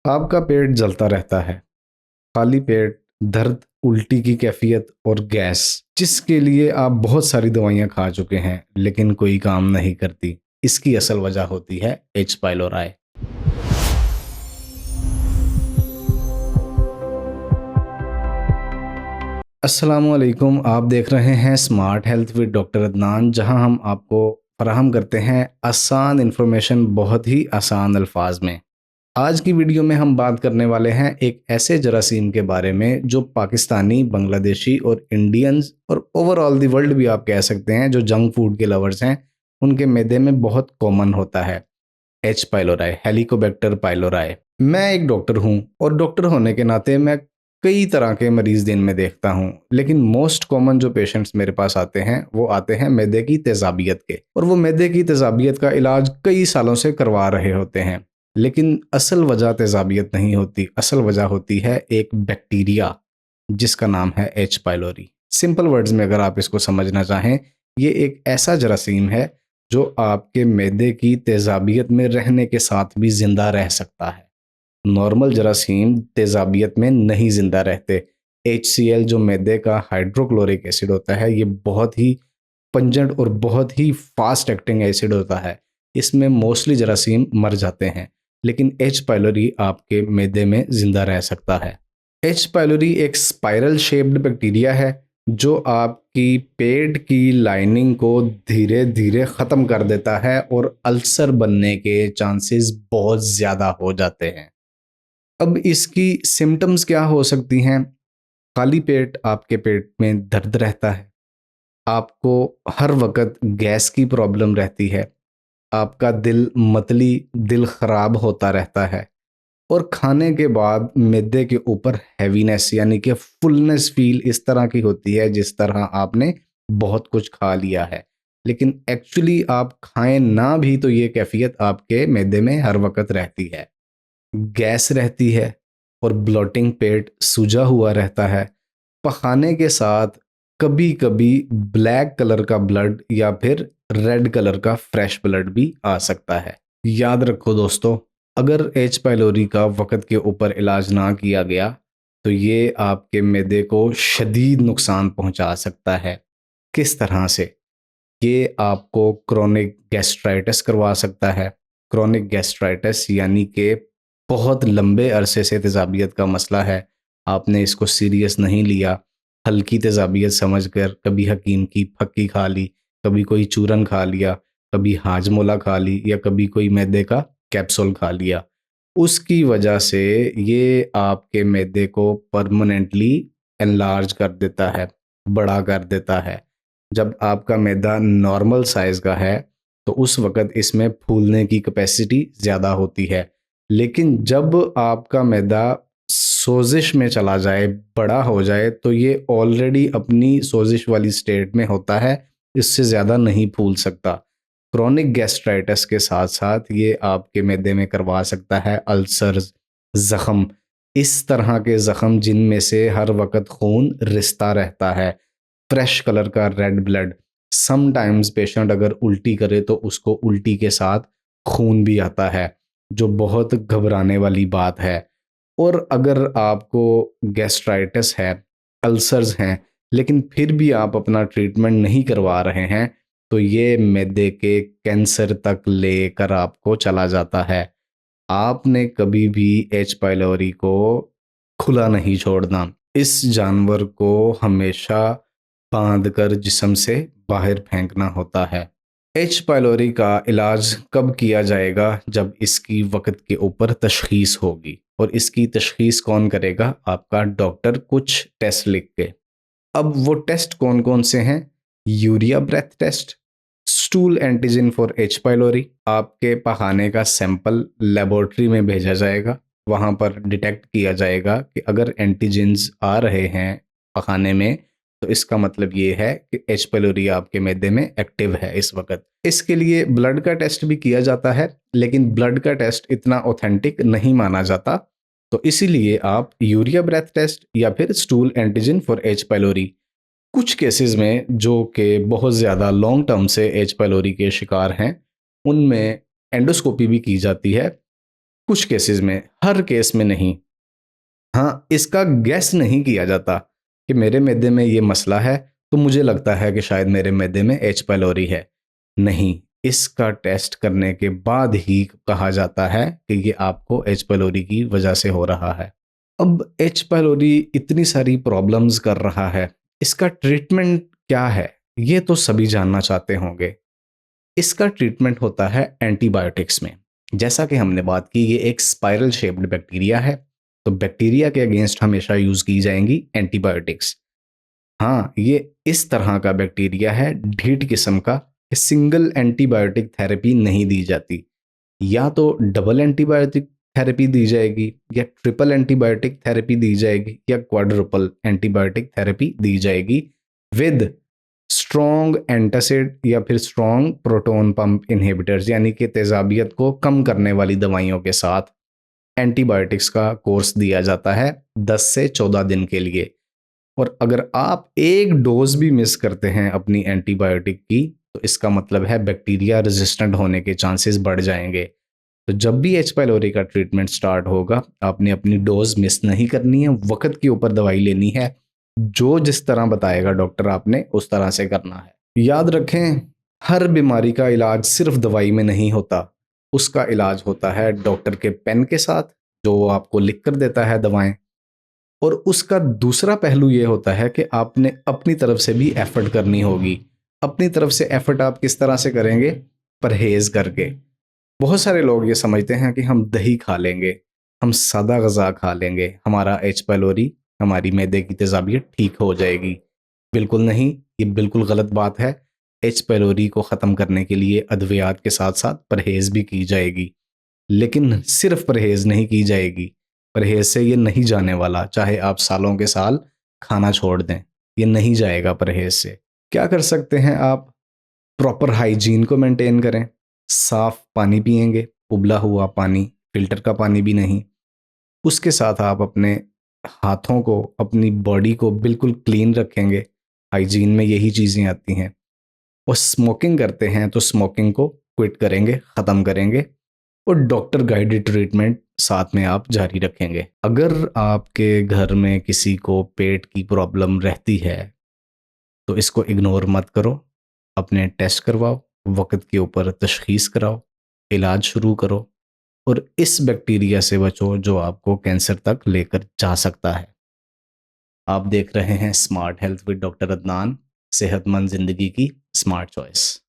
आपका पेट जलता रहता है, खाली पेट, दर्द, उल्टी की कैफियत और गैस, जिसके लिए आप बहुत सारी दवाइयाँ खा चुके हैं, लेकिन कोई काम नहीं करती। इसकी असल वजह होती है एच पाइलोराई। अस्सलामुअलैकुम, आप देख रहे हैं smart health with doctor Adnan, जहां हम आपको फराहम करते हैं आसान इन्फॉर्मेशन बहुत ही आसान अल्फाज में। आज की वीडियो में हम बात करने वाले हैं एक ऐसे जरासीम के बारे में जो पाकिस्तानी, बांग्लादेशी और इंडियंस और ओवरऑल दी वर्ल्ड भी आप कह सकते हैं, जो जंक फूड के लवर्स हैं, उनके मैदे में बहुत कॉमन होता है। H pylori, Helicobacter pylori. मैं एक डॉक्टर हूं और डॉक्टर होने के नाते मैं कई तरह के मरीज दिन में देखता हूं, लेकिन मोस्ट कॉमन जो पेशेंट्स मेरे पास आते हैं वो आते हैं मैदे की तेजाबियत के, और वो मैदे की तेजाबियत का इलाज कई सालों से करवा रहे होते हैं। लेकिन असल वजह तेजाबियत नहीं होती, असल वजह होती है एक बैक्टीरिया जिसका नाम है एच पाइलोरी। सिंपल वर्ड्स में अगर आप इसको समझना चाहें, ये एक ऐसा जरासीम है जो आपके मैदे की तेजाबियत में रहने के साथ भी जिंदा रह सकता है। नॉर्मल जरासीम तेजाबियत में नहीं जिंदा रहते। HCl जो मैदे का हाइड्रोक्लोरिक एसिड होता है, ये बहुत ही पंजेंट और बहुत ही फास्ट एक्टिंग एसिड होता है। इसमें मोस्टली जरासीम मर जाते हैं, लेकिन एच पाइलोरी आपके मैदे में जिंदा रह सकता है। एच पाइलोरी एक स्पाइरल शेप्ड बैक्टीरिया है जो आपकी पेट की लाइनिंग को धीरे धीरे ख़त्म कर देता है और अल्सर बनने के चांसेस बहुत ज़्यादा हो जाते हैं। अब इसकी सिम्टम्स क्या हो सकती हैं? खाली पेट, आपके पेट में दर्द रहता है, आपको हर वक्त गैस की प्रॉब्लम रहती है, आपका दिल मतली, दिल ख़राब होता रहता है, और खाने के बाद मैदे के ऊपर हैवीनेस यानी कि फुलनेस फील इस तरह की होती है जिस तरह आपने बहुत कुछ खा लिया है, लेकिन एक्चुअली आप खाएं ना भी तो ये कैफियत आपके मैदे में हर वक्त रहती है। गैस रहती है और ब्लोटिंग, पेट सूजा हुआ रहता है। पखाने के साथ कभी कभी ब्लैक कलर का ब्लड या फिर रेड कलर का फ्रेश ब्लड भी आ सकता है। याद रखो दोस्तों, अगर एच पाइलोरी का वक़्त के ऊपर इलाज ना किया गया तो ये आपके मैदे को शदीद नुकसान पहुंचा सकता है। किस तरह से? ये आपको क्रोनिक गैस्ट्राइटिस करवा सकता है। क्रोनिक गैस्ट्राइटिस यानी कि बहुत लंबे अरसे से तेजाबियत का मसला है, आपने इसको सीरियस नहीं लिया, हल्की तेजाबियत समझकर कभी हकीम की फक्की खा ली, कभी कोई चूरन खा लिया, कभी हाजमोला खा ली, या कभी कोई मैदे का कैप्सूल खा लिया। उसकी वजह से ये आपके मैदे को परमानेंटली एनलार्ज कर देता है, बड़ा कर देता है। जब आपका मैदा नॉर्मल साइज का है तो उस वक़्त इसमें फूलने की कैपेसिटी ज़्यादा होती है। लेकिन जब आपका मैदा सोजिश में चला जाए, बड़ा हो जाए, तो ये ऑलरेडी अपनी सोजिश वाली स्टेट में होता है, इससे ज़्यादा नहीं फूल सकता। क्रोनिक गैस्ट्राइटिस के साथ साथ ये आपके मैदे में करवा सकता है अल्सर्स, ज़ख़म, इस तरह के ज़ख़म जिनमें से हर वक़्त खून रिसता रहता है, फ्रेश कलर का रेड ब्लड। समटाइम्स पेशेंट अगर उल्टी करे तो उसको उल्टी के साथ खून भी आता है, जो बहुत घबराने वाली बात है। और अगर आपको गैस्ट्राइटिस है, अल्सर्स हैं, लेकिन फिर भी आप अपना ट्रीटमेंट नहीं करवा रहे हैं, तो ये मैदे के कैंसर तक लेकर आपको चला जाता है। आपने कभी भी एच पाइलोरी को खुला नहीं छोड़ना। इस जानवर को हमेशा बांध कर जिस्म से बाहर फेंकना होता है। एच पाइलोरी का इलाज कब किया जाएगा? जब इसकी वक्त के ऊपर तशखीस होगी। और इसकी तशखीस कौन करेगा? आपका डॉक्टर, कुछ टेस्ट लिख के। अब वो टेस्ट कौन कौन से हैं? Urea breath test, stool antigen for H pylori, आपके पखाने का सैंपल लेबोरेटरी में भेजा जाएगा, वहाँ पर डिटेक्ट किया जाएगा कि अगर एंटीजेंस आ रहे हैं पखाने में तो इसका मतलब ये है कि एच पाइलोरी आपके मैदे में एक्टिव है इस वक्त। इसके लिए ब्लड का टेस्ट भी किया जाता है, लेकिन ब्लड का टेस्ट इतना ऑथेंटिक नहीं माना जाता, तो इसीलिए आप यूरिया ब्रेथ टेस्ट या फिर stool antigen for H pylori. कुछ केसेस में जो कि बहुत ज़्यादा लॉन्ग टर्म से एच पाइलोरी के शिकार हैं, उनमें एंडोस्कोपी भी की जाती है, कुछ केसेस में, हर केस में नहीं। हाँ, इसका गैस नहीं किया जाता कि मेरे मैदे में ये मसला है तो मुझे लगता है कि शायद मेरे मैदे में एच पाइलोरी है। नहीं, इसका टेस्ट करने के बाद ही कहा जाता है कि ये आपको एच पाइलोरी की वजह से हो रहा है। अब एच पाइलोरी इतनी सारी प्रॉब्लम्स कर रहा है, इसका ट्रीटमेंट क्या है? ये तो सभी जानना चाहते होंगे। इसका ट्रीटमेंट होता है एंटीबायोटिक्स में। जैसा कि हमने बात की, ये एक स्पाइरल शेप्ड बैक्टीरिया है, तो बैक्टीरिया के अगेंस्ट हमेशा यूज़ की जाएंगी एंटीबायोटिक्स। हाँ, ये इस तरह का बैक्टीरिया है, ढीठ किस्म का, कि सिंगल एंटीबायोटिक थेरेपी नहीं दी जाती। या तो डबल एंटीबायोटिक थेरेपी दी जाएगी, या ट्रिपल एंटीबायोटिक थेरेपी दी जाएगी, या क्वाड्रुपल एंटीबायोटिक थेरेपी दी जाएगी विद स्ट्रॉन्ग एंटासिड या फिर स्ट्रॉन्ग प्रोटॉन पंप इनहिबिटर्स, यानी कि तेजाबियत को कम करने वाली दवाइयों के साथ एंटीबायोटिक्स का कोर्स दिया जाता है 10 से 14 दिन के लिए। और अगर आप एक डोज भी मिस करते हैं अपनी एंटीबायोटिक की, तो इसका मतलब है बैक्टीरिया रेजिस्टेंट होने के चांसेस बढ़ जाएंगे। तो जब भी एच पाइलोरी का ट्रीटमेंट स्टार्ट होगा, आपने अपनी डोज मिस नहीं करनी है, वक्त के ऊपर दवाई लेनी है, जो जिस तरह बताएगा डॉक्टर आपने उस तरह से करना है। याद रखें, हर बीमारी का इलाज सिर्फ दवाई में नहीं होता, उसका इलाज होता है डॉक्टर के पेन के साथ, जो वो आपको लिख कर देता है दवाएं। और उसका दूसरा पहलू ये होता है कि आपने अपनी तरफ से भी एफर्ट करनी होगी। अपनी तरफ से एफर्ट आप किस तरह से करेंगे? परहेज करके। बहुत सारे लोग ये समझते हैं कि हम दही खा लेंगे, हम सादा गज़ा खा लेंगे, हमारा एच पाइलोरी, हमारी मैदे की तेज़ाबियत ठीक हो जाएगी। बिल्कुल नहीं, ये बिल्कुल गलत बात है। एच पाइलोरी को ख़त्म करने के लिए अद्वियात के साथ साथ परहेज़ भी की जाएगी, लेकिन सिर्फ परहेज़ नहीं की जाएगी। परहेज़ से ये नहीं जाने वाला, चाहे आप सालों के साल खाना छोड़ दें, ये नहीं जाएगा परहेज़ से। क्या कर सकते हैं आप? प्रॉपर हाइजीन को मेंटेन करें, साफ पानी पिएंगे, उबला हुआ पानी, फिल्टर का पानी भी नहीं। उसके साथ आप अपने हाथों को, अपनी बॉडी को बिल्कुल क्लीन रखेंगे। हाइजीन में यही चीज़ें आती हैं। और स्मोकिंग करते हैं तो स्मोकिंग को क्विट करेंगे, ख़त्म करेंगे, और डॉक्टर गाइडेड ट्रीटमेंट साथ में आप जारी रखेंगे। अगर आपके घर में किसी को पेट की प्रॉब्लम रहती है, तो इसको इग्नोर मत करो। अपने टेस्ट करवाओ, वक्त के ऊपर तशखीस कराओ, इलाज शुरू करो, और इस बैक्टीरिया से बचो जो आपको कैंसर तक लेकर जा सकता है। आप देख रहे हैं smart health with doctor Adnan, सेहतमंद जिंदगी की स्मार्ट चॉइस।